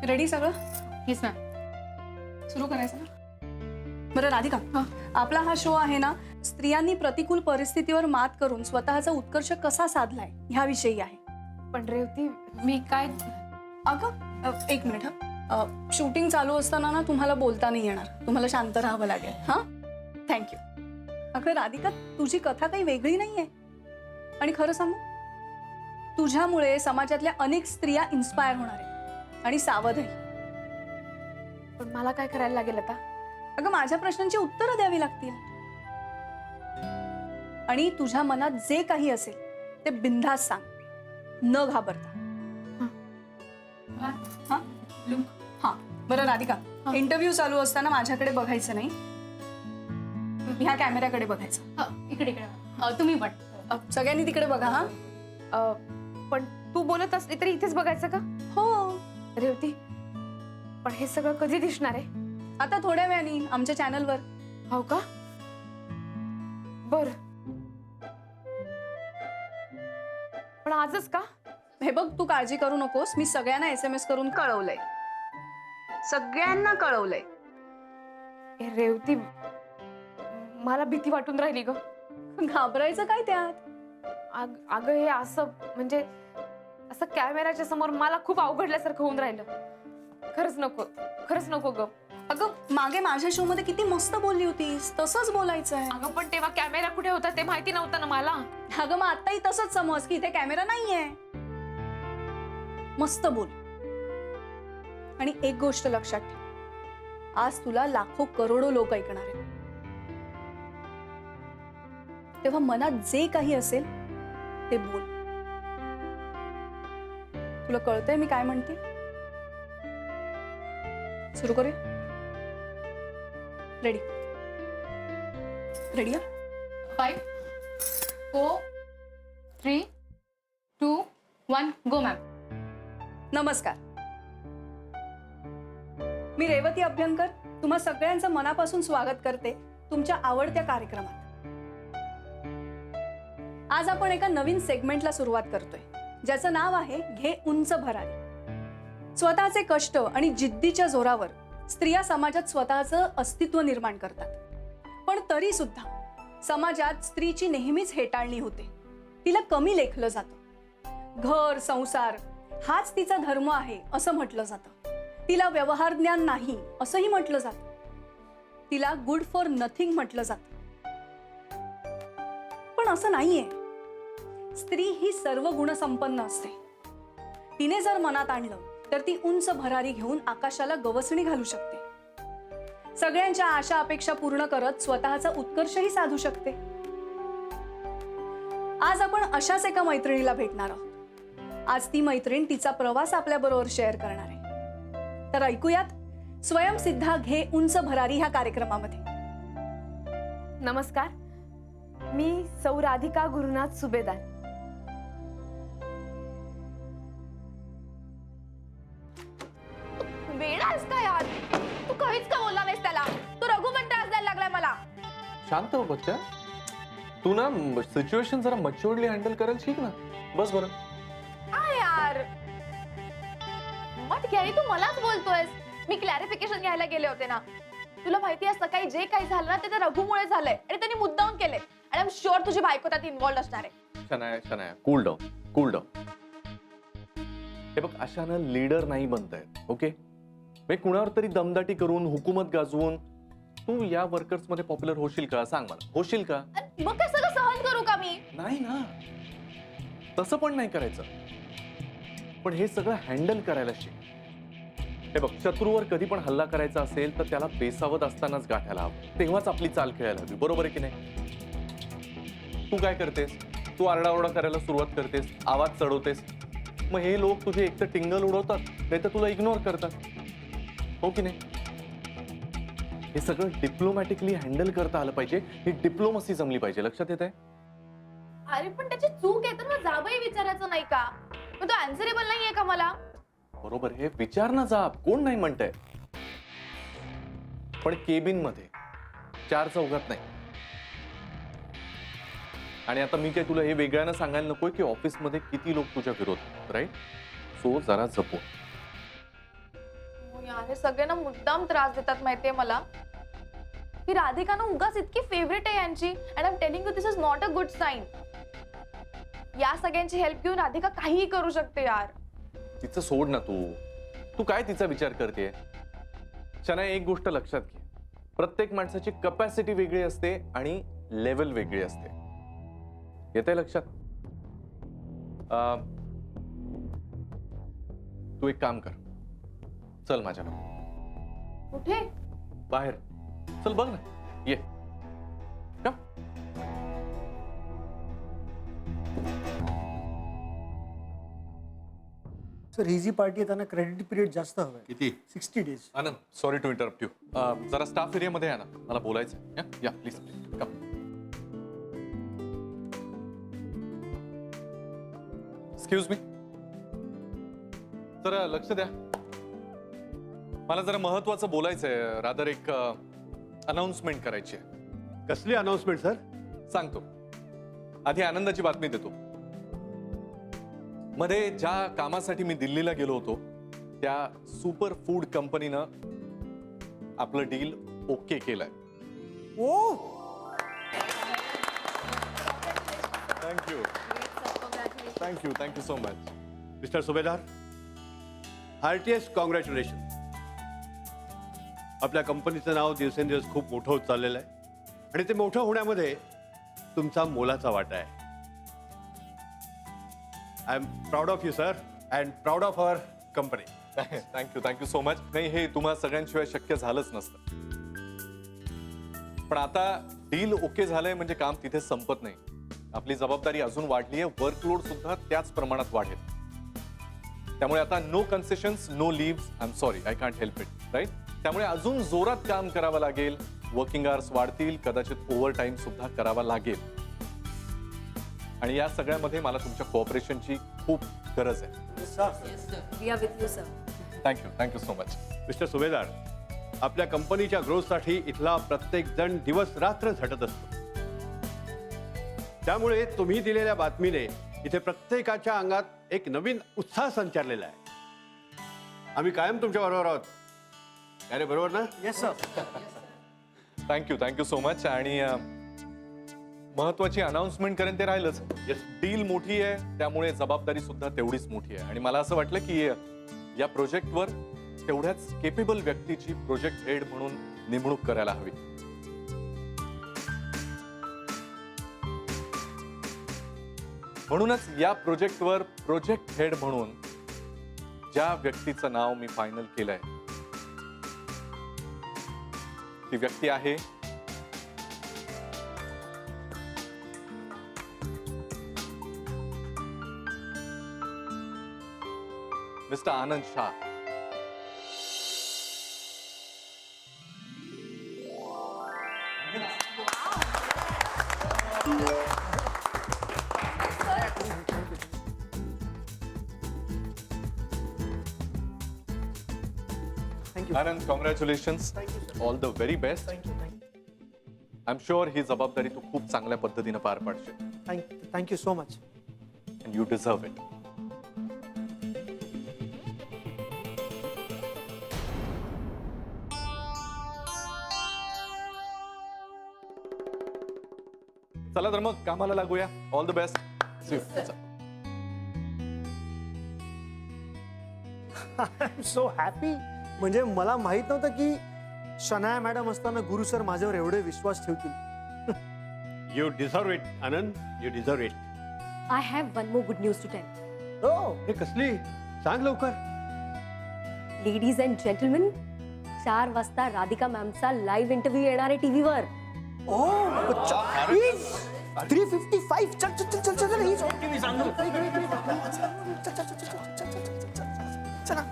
Ready सगळं? Yes ma'am. सुरू करायचं ना? बरं राधिका, आपला हा शो आहे ना, स्त्रियांनी प्रतिकूल परिस्थितीवर मात करून स्वतःचा उत्कर्ष कसा साधलाय ह्याविषयी आहे. पण रेवती मी काय अगं एक मिनिट हा. शूटिंग चालू असताना ना तुम्हाला बोलता नाही येणार, तुम्हाला शांत राहावं लागेल. हा, थँक्यू. अगं राधिका, तुझी कथा काही वेगळी नाहीये. आणि खरं सांगू, तुझ्यामुळे समाजातल्या अनेक स्त्रिया इन्स्पायर होणार आहेत आणि सावधही. पण मला काय करायला लागेल आता? अगं माझ्या प्रश्नांची उत्तरं द्यावी लागतील. आणि तुझ्या मनात जे काही असेल ते बिनधास्त सांग, न घाबरता. हा हा. बरं राधिका, इंटरव्ह्यू चालू असताना माझ्याकडे बघायचं नाही, ह्या कॅमेऱ्याकडे बघायचं. इकडे इकडे तुम्ही पण सगळ्यांनी तिकडे बघा. हा, पण तू बोलत असली तरी इथेच बघायचं का? हो. रेवती, पण हे सगळं कधी दिसणार आहे? आता थोड्या वेळाने आमच्या चॅनलवर. हो का? बर. पण आजच का? हे बघ, तू काळजी करू नकोस, मी सगळ्यांना SMS करून कळवलंय. सगळ्यांना कळवलंय. रेवती, मला भीती वाटून राहिली ग. घाबरायचं काय त्यात? अगं हे असं म्हणजे असं कॅमेऱ्याच्या समोर मला खूप अवघडल्यासारखं होऊन राहिलं. खरंच नको ग. अगं मागे माझ्या शो मध्ये किती मस्त बोलली होतीस, तसंच बोलायचंय. अगं पण तेव्हा कॅमेरा कुठे होता ते माहिती नव्हतं ना मला. अगं मग आताही तसंच समज की इथे कॅमेरा नाहीये. मस्त बोल. आणि एक गोष्ट लक्षात ठेव, आज तुला लाखो करोडो लोक ऐकणार आहेत. तेव्हा मनात जे काही असेल ते बोल. तुला कळतंय मी काय म्हणते? सुरू करूया? रेडी? रेडी? 5 4 3 2 1 गो मॅम. नमस्कार, मी रेवती अभ्यंकर तुम्हा सगळ्यांचं मनापासून स्वागत करते तुमच्या आवडत्या कार्यक्रमात. आज आपण एका नवीन सेगमेंटला सुरुवात करतोय, ज्याचं नाव आहे घे उंच भरारी. स्वतःचे कष्ट आणि जिद्दीच्या जोरावर स्त्रिया समाजात स्वतःचं अस्तित्व निर्माण करतात. पण तरी सुद्धा समाजात स्त्रीची नेहमीच हेटाळणी होते. तिला कमी लेखलं जातं. घर संसार हाच तिचा धर्म आहे असं म्हटलं जातं. तिला व्यवहार ज्ञान नाही असंही म्हटलं जातं. तिला गुड फॉर नथिंग म्हटलं जातं. पण असं नाहीये. स्त्री ही सर्व गुणसंपन्न असते. तिने जर मनात आणलं तर ती उंच भरारी घेऊन आकाशाला गवसणी घालू शकते. सगळ्यांच्या आशा अपेक्षा पूर्ण करत स्वतःचा उत्कर्षही साधू शकते. आज आपण अशाच एका मैत्रिणीला भेटणार आहोत. आज ती मैत्रीण तिचा प्रवास आपल्या बरोबर शेअर करणार आहे. तर ऐकूयात स्वयंसिद्धा घे उंच भरारी ह्या कार्यक्रमामध्ये. नमस्कार, मी सौ राधिका गुरुनाथ सुभेदार. वेळाच का यार, तू काहीच का बोलला नाहीस त्याला? तू रघुवंत त्रास द्यायला लागलाय मला. शांत हो बच्चा, तू ना सिच्युएशन जरा मच्युअर्डली हँडल करायला शिक ना. बस बरं. यार मत घ्यायला तू मलाच बोलतोयस. मी क्लॅरिफिकेशन घ्यायला गेले होते ना. तुला माहिती आहे सकाळी जे काही झालं ना ते त्या रघुमुळे झालंय आणि त्यांनी मुद्दाम केलंय. आणि आय एम शुअर तुझी बायको त्यात इन्व्हॉल्व असणार आहे. Shanaya cool down. हे बघ, अशानं लीडर नाही बनतायत. ओके, कुणावर तरी दमदाटी करून हुकूमत गाजवून तू या वर्कर्स मध्ये पॉप्युलर होशील का? सांग मला, होशील का? मग काय सगळं सहन करू का मी? नाही ना, तसं पण नाही करायचं. पण हे सगळं हँडल करायला शिक. हे बघ, शत्रूवर कधी पण हल्ला करायचा असेल तर त्याला बेसावत असतानाच गाठायला हवं. तेव्हाच आपली चाल खेळायला हवी. बरोबर आहे की नाही? तू काय करतेस? तू आरडाओरडा करायला सुरुवात करतेस, आवाज चढवतेस. मग हे लोक तुझे एकतर टिंगल उडवतात, नाही तर तुला इग्नोर करतात. हो की नाही? हे सगळं डिप्लोमॅटिकली हँडल करता आलं पाहिजे. ही डिप्लोमसी जमली पाहिजे. लक्षात येत आहे? अरे पण त्याची चूक आहे तर मग जाबही विचारायचं नाही का? मग तो अँसरेबल नाहीये का मला? बरोबर, हे विचार ना जाब. कोण नाही म्हणतंय? पण केबिन मध्ये 4 चौघात नाही. आणि आता मी काय तुला हे वेगळ्यानं सांगायला नकोय की ऑफिसमध्ये किती लोक तुझ्या विरोधात, राईट? सो जरा जपून. यार हे सगळे ना मुद्दाम त्रास देतात माहितीये मला. ही राधिका ना उगाच इतकी फेवरेट आहे यांची. And I am telling you this is not a good sign. या सगळ्यांची हेल्प घेऊन राधिका काहीही करू शकते यार. तिचं सोड ना तू काय तिचा विचार करते. शना, एक गोष्ट लक्षात घे, प्रत्येक माणसाची कपॅसिटी वेगळी असते आणि लेवल वेगळी असते. येते लक्षात? तू एक काम कर, चल माझ्याकडे कुठे? बाहेर चल, बघ ना, ये का. सर ही जी पार्टी आहे त्यांना क्रेडिट पिरियड जास्त हवंय. किती? 60 days. Anand, sorry to interrupt you. जरा स्टाफ एरियामध्ये आहे ना, मला बोलायचं आहे. या प्लीज कम. एक्सक्यूज मी, जरा लक्ष द्या. मला जरा महत्वाचं बोलायचं आहे. रादर एक अनाउन्समेंट करायची आहे. कसली अनाउन्समेंट सर? सांगतो. आधी आनंदाची बातमी देतो. मध्ये ज्या कामासाठी मी दिल्लीला गेलो होतो त्या सुपर फूड कंपनीनं आपलं डील ओके केलंय. ओ थँक्यू सो मच. मिस्टर सुभेदार, हार्टिएस्ट कॉंग्रॅच्युलेशन. आपल्या कंपनीचं नाव दिवसेंदिवस खूप मोठं होत चाललेलं आहे आणि ते मोठं होण्यामध्ये तुमचा मोलाचा वाटा आहे. I am proud of you sir and proud of our company. Thank you so much. नाही, हे तुम्हा सगळ्यांशिवाय शक्य झालंच नसतं. पण आता डील ओके झालंय म्हणजे काम तिथे संपत नाही. आपली जबाबदारी अजून वाढली आहे. वर्कलोड सुद्धा त्याच प्रमाणात वाढेल. त्यामुळे आता no concessions, no lives. I am sorry, I can't help it, right. त्यामुळे अजून जोरात काम करावं लागेल. वर्किंग आवर्स वाढतील, कदाचित ओव्हर टाइम सुद्धा करावा लागेल. आणि या सगळ्यामध्ये मला तुमच्या कोऑपरेशनची खूप गरज आहे. Thank you so much. मिस्टर सुभेदार, आपल्या कंपनीच्या ग्रोथसाठी इथला प्रत्येक जण दिवस रात्र झटत असतो. त्यामुळे तुम्ही दिलेल्या बातमीने इथे प्रत्येकाच्या अंगात एक नवीन उत्साह संचारलेला आहे. आम्ही कायम तुमच्या बरोबर आहोत. अरे बरोबर ना? Yes sir. Thank you so much. आणि महत्वाची अनाउन्समेंट करेन ते राहिलंच. डील मोठी आहे, त्यामुळे जबाबदारी सुद्धा तेवढीच मोठी आहे. आणि मला असं वाटलं की या प्रोजेक्टवर तेवढ्याच केपेबल व्यक्तीची प्रोजेक्ट हेड म्हणून नेमणूक करायला हवी. म्हणूनच या प्रोजेक्टवर प्रोजेक्ट हेड म्हणून ज्या व्यक्तीचं नाव मी फायनल केलंय ती व्यक्ती आहे mister Anand Shah. Thank you. Anand, congratulations. All the very best. Thank you. I am sure ही जबाबदारी तू खूप चांगल्या पद्धतीने पार पाडशील. Thank you so much. And you deserve it. चला तर मग कामाला लागूया. All the best. I am so happy. म्हणजे मला माहित नव्हतं की शनाया मॅडम असताना गुरु सर माझ्यावर एवढे विश्वास ठेवतील. You deserve it Anand, you deserve it. I have one more good news to tell. हो. हे कसली? सांग लवकर. Ladies and gentlemen, 4 वाजता राधिका मॅमचा लाईव्ह इंटरव्ह्यू येणार आहे टीव्हीवर. ओ 355. चल चल चल चल चल. चला.